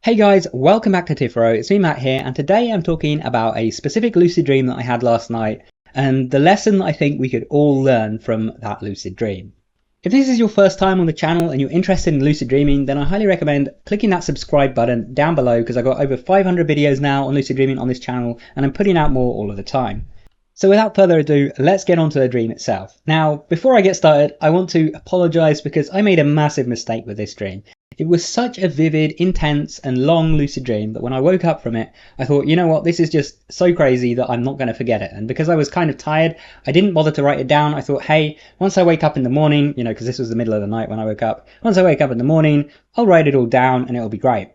Hey guys, welcome back to Tipharot. It's me Matt here, and today I'm talking about a specific lucid dream that I had last night and the lesson that I think we could all learn from that lucid dream. If this is your first time on the channel and you're interested in lucid dreaming, then I highly recommend clicking that subscribe button down below because I've got over 500 videos now on lucid dreaming on this channel and I'm putting out more all of the time. So without further ado, let's get on to the dream itself. Now, before I get started, I want to apologize because I made a massive mistake with this dream. It was such a vivid, intense and long lucid dream that when I woke up from it, I thought, you know what, this is just so crazy that I'm not going to forget it. And because I was kind of tired, I didn't bother to write it down. I thought, hey, once I wake up in the morning, because this was the middle of the night when I woke up, once I wake up in the morning, I'll write it all down and it'll be great.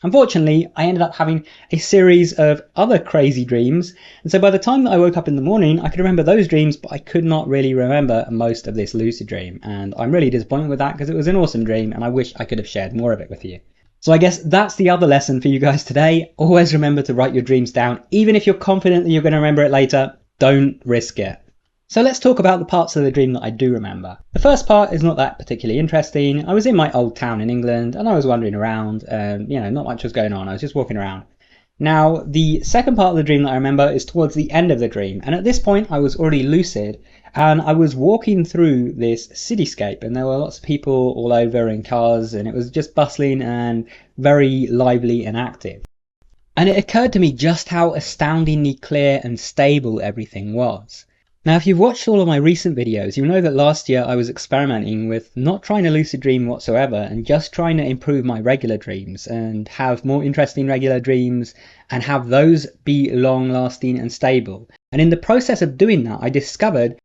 Unfortunately, I ended up having a series of other crazy dreams, and so by the time that I woke up in the morning, I could remember those dreams, but I could not really remember most of this lucid dream, and I'm really disappointed with that because it was an awesome dream, and I wish I could have shared more of it with you. So I guess that's the other lesson for you guys today. Always remember to write your dreams down, even if you're confident that you're going to remember it later, don't risk it. So let's talk about the parts of the dream that I do remember. The first part is not that particularly interesting. I was in my old town in England and I was wandering around and, not much was going on. I was just walking around. Now, the second part of the dream that I remember is towards the end of the dream. And at this point, I was already lucid and I was walking through this cityscape and there were lots of people all over in cars and it was just bustling and very lively and active. And it occurred to me just how astoundingly clear and stable everything was. Now, if you've watched all of my recent videos, you'll know that last year I was experimenting with not trying to lucid dream whatsoever and just trying to improve my regular dreams and have more interesting regular dreams and have those be long lasting and stable. And in the process of doing that, I discovered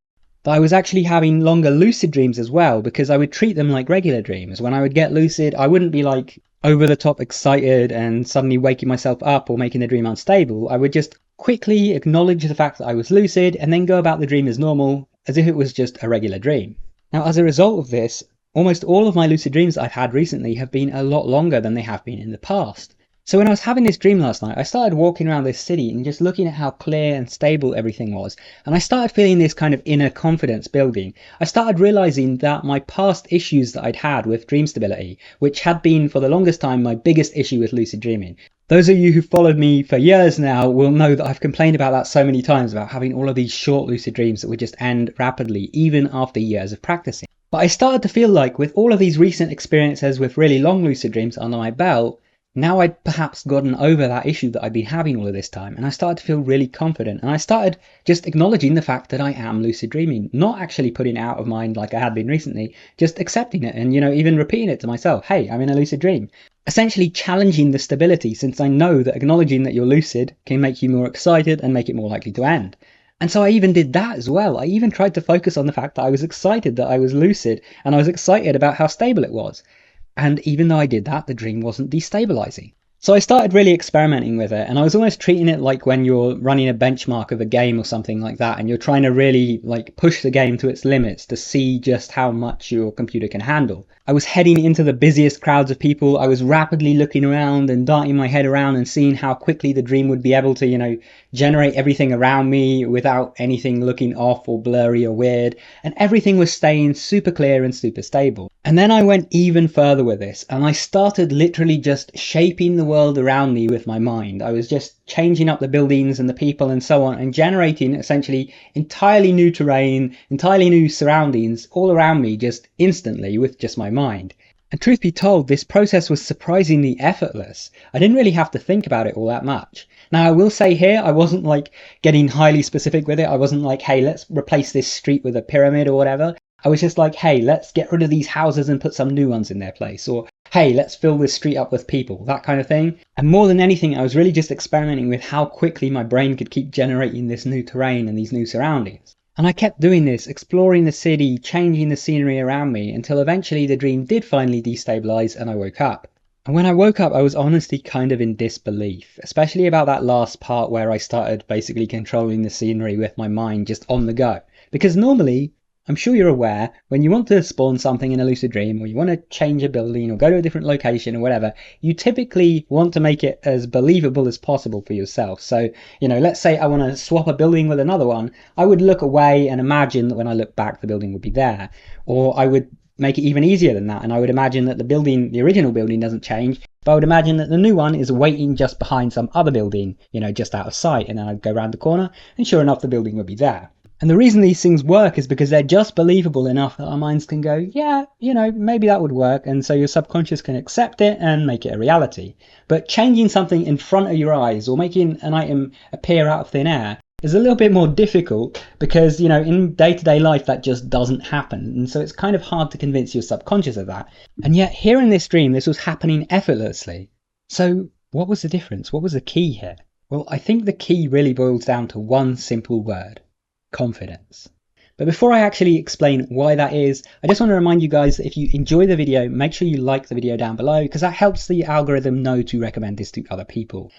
that I was actually having longer lucid dreams as well because I would treat them like regular dreams. When I would get lucid, I wouldn't be like over the top excited and suddenly waking myself up or making the dream unstable. I would just quickly acknowledge the fact that I was lucid and then go about the dream as normal, as if it was just a regular dream. Now, as a result of this, almost all of my lucid dreams that I've had recently have been a lot longer than they have been in the past. So when I was having this dream last night, I started walking around this city and just looking at how clear and stable everything was. And I started feeling this kind of inner confidence building. I started realizing that my past issues that I'd had with dream stability, which had been for the longest time my biggest issue with lucid dreaming. Those of you who followed me for years now will know that I've complained about that so many times, about having all of these short lucid dreams that would just end rapidly, even after years of practicing. But I started to feel like with all of these recent experiences with really long lucid dreams under my belt, now I'd perhaps gotten over that issue that I'd been having all of this time, and I started to feel really confident, and I started just acknowledging the fact that I am lucid dreaming, not actually putting it out of mind like I had been recently, just accepting it and, even repeating it to myself, hey, I'm in a lucid dream. Essentially challenging the stability, since I know that acknowledging that you're lucid can make you more excited and make it more likely to end. And so I even did that as well. I even tried to focus on the fact that I was excited that I was lucid, and I was excited about how stable it was. And even though I did that, the dream wasn't destabilizing. So I started really experimenting with it, and I was almost treating it like when you're running a benchmark of a game or something like that, and you're trying to really push the game to its limits to see just how much your computer can handle. I was heading into the busiest crowds of people. I was rapidly looking around and darting my head around and seeing how quickly the dream would be able to, generate everything around me without anything looking off or blurry or weird. And everything was staying super clear and super stable. And then I went even further with this and I started literally just shaping the world around me with my mind. I was just changing up the buildings and the people and so on and generating essentially entirely new terrain, entirely new surroundings all around me just instantly with just my mind. And truth be told, this process was surprisingly effortless. I didn't really have to think about it all that much. Now, I will say here, I wasn't getting highly specific with it. I wasn't like, hey, let's replace this street with a pyramid or whatever. I was just like, hey, let's get rid of these houses and put some new ones in their place. Or, hey, let's fill this street up with people, that kind of thing. And more than anything, I was really just experimenting with how quickly my brain could keep generating this new terrain and these new surroundings. And I kept doing this, exploring the city, changing the scenery around me, until eventually the dream did finally destabilize and I woke up. And when I woke up, I was honestly kind of in disbelief, especially about that last part where I started basically controlling the scenery with my mind just on the go. Because normally, I'm sure you're aware, when you want to spawn something in a lucid dream, or you want to change a building or go to a different location or whatever, you typically want to make it as believable as possible for yourself. So, let's say I want to swap a building with another one, I would look away and imagine that when I look back, the building would be there. Or I would make it even easier than that, and I would imagine that the original building doesn't change, But I would imagine that the new one is waiting just behind some other building, just out of sight, and then I'd go around the corner and sure enough the building would be there. And the reason these things work is because they're just believable enough that our minds can go, yeah, maybe that would work, and so your subconscious can accept it and make it a reality. But changing something in front of your eyes or making an item appear out of thin air is a little bit more difficult because, in day-to-day life that just doesn't happen. And so it's kind of hard to convince your subconscious of that. And yet here in this dream, this was happening effortlessly. So what was the difference? What was the key here? Well, I think the key really boils down to one simple word: confidence. But before I actually explain why that is, I just want to remind you guys that if you enjoy the video, make sure you like the video down below, because that helps the algorithm know to recommend this to other people.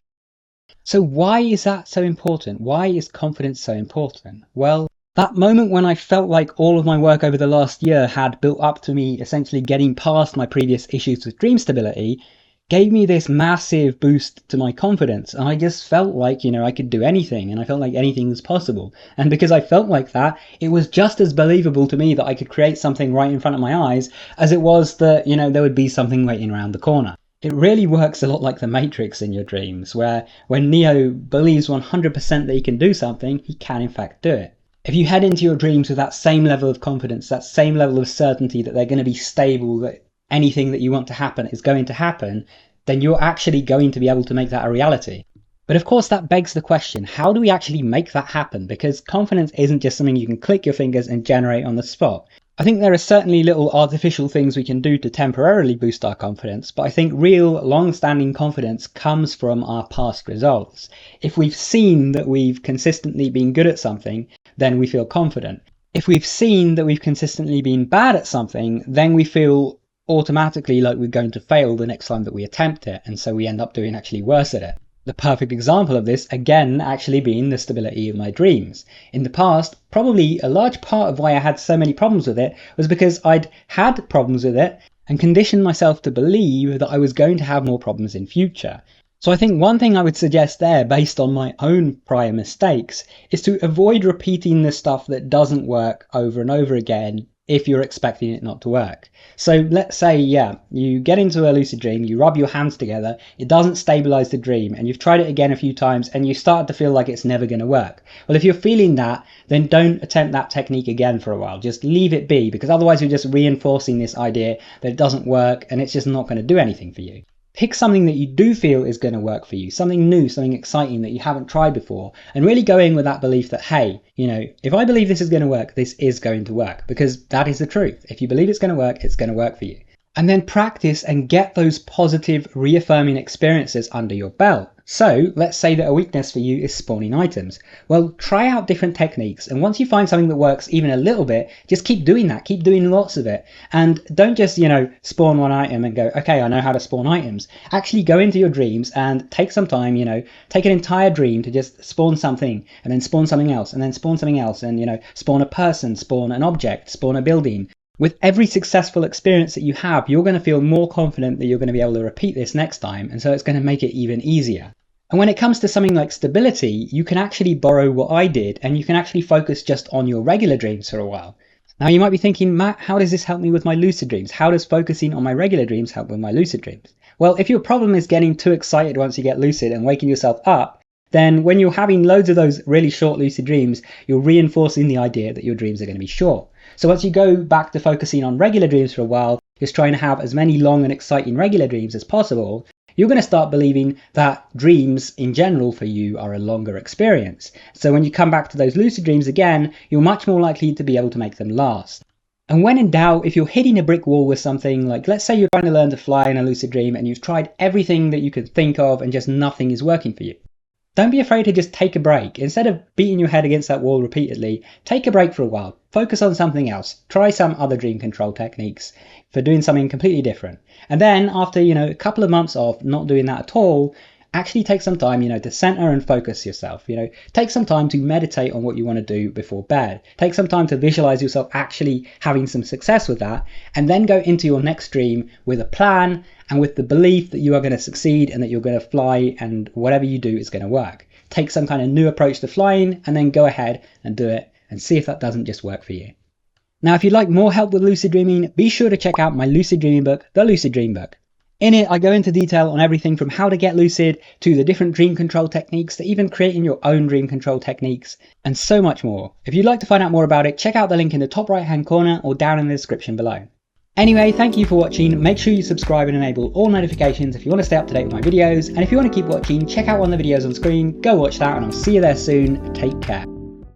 So why is that so important? Why is confidence so important? Well, that moment when I felt like all of my work over the last year had built up to me essentially getting past my previous issues with dream stability gave me this massive boost to my confidence. And I just felt like, I could do anything, and I felt like anything was possible. And because I felt like that, it was just as believable to me that I could create something right in front of my eyes as it was that, there would be something waiting around the corner. It really works a lot like the Matrix in your dreams, where when Neo believes 100% that he can do something, he can in fact do it. If you head into your dreams with that same level of confidence, that same level of certainty that they're going to be stable, that anything that you want to happen is going to happen, then you're actually going to be able to make that a reality. But of course that begs the question, how do we actually make that happen? Because confidence isn't just something you can click your fingers and generate on the spot. I think there are certainly little artificial things we can do to temporarily boost our confidence, but I think real long-standing confidence comes from our past results. If we've seen that we've consistently been good at something, then we feel confident. If we've seen that we've consistently been bad at something, then we feel automatically like we're going to fail the next time that we attempt it, and so we end up doing actually worse at it. The perfect example of this, again, actually being the stability of my dreams. In the past, probably a large part of why I had so many problems with it was because I'd had problems with it and conditioned myself to believe that I was going to have more problems in future. So I think one thing I would suggest there, based on my own prior mistakes, is to avoid repeating the stuff that doesn't work over and over again if you're expecting it not to work. So let's say, you get into a lucid dream, you rub your hands together, it doesn't stabilize the dream, and you've tried it again a few times and you start to feel like it's never going to work. Well, if you're feeling that, then don't attempt that technique again for a while. Just leave it be, because otherwise you're just reinforcing this idea that it doesn't work and it's just not going to do anything for you. Pick something that you do feel is going to work for you, something new, something exciting that you haven't tried before, and really go in with that belief that, hey, if I believe this is going to work, this is going to work, because that is the truth. If you believe it's going to work for you. And then practice and get those positive, reaffirming experiences under your belt. So let's say that a weakness for you is spawning items. Well, try out different techniques, and once you find something that works even a little bit, just keep doing that, keep doing lots of it. And don't just, spawn one item and go, okay, I know how to spawn items. Actually go into your dreams and take some time, take an entire dream to just spawn something, and then spawn something else, and then spawn something else, and spawn a person, spawn an object, spawn a building. With every successful experience that you have, you're going to feel more confident that you're going to be able to repeat this next time, and so it's going to make it even easier. And when it comes to something like stability, you can actually borrow what I did, and you can actually focus just on your regular dreams for a while. Now you might be thinking, Matt, how does this help me with my lucid dreams? How does focusing on my regular dreams help with my lucid dreams? Well, if your problem is getting too excited once you get lucid and waking yourself up, then when you're having loads of those really short lucid dreams, you're reinforcing the idea that your dreams are going to be short. So once you go back to focusing on regular dreams for a while, just trying to have as many long and exciting regular dreams as possible, you're going to start believing that dreams in general for you are a longer experience. So when you come back to those lucid dreams again, you're much more likely to be able to make them last. And when in doubt, if you're hitting a brick wall with something, like let's say you're trying to learn to fly in a lucid dream and you've tried everything that you could think of and just nothing is working for you. Don't be afraid to just take a break. Instead of beating your head against that wall repeatedly, take a break for a while. Focus on something else. Try some other dream control techniques for doing something completely different. And then after, a couple of months of not doing that at all, actually take some time, to center and focus yourself. Take some time to meditate on what you want to do before bed. Take some time to visualize yourself actually having some success with that, and then go into your next dream with a plan and with the belief that you are going to succeed and that you're going to fly and whatever you do is going to work. Take some kind of new approach to flying and then go ahead and do it and see if that doesn't just work for you. Now, if you'd like more help with lucid dreaming, be sure to check out my lucid dreaming book, The Lucid Dream Book. In it, I go into detail on everything from how to get lucid, to the different dream control techniques, to even creating your own dream control techniques, and so much more. If you'd like to find out more about it, check out the link in the top right hand corner or down in the description below. Anyway, thank you for watching. Make sure you subscribe and enable all notifications if you want to stay up to date with my videos. And if you want to keep watching, check out one of the videos on screen, go watch that, and I'll see you there soon. Take care.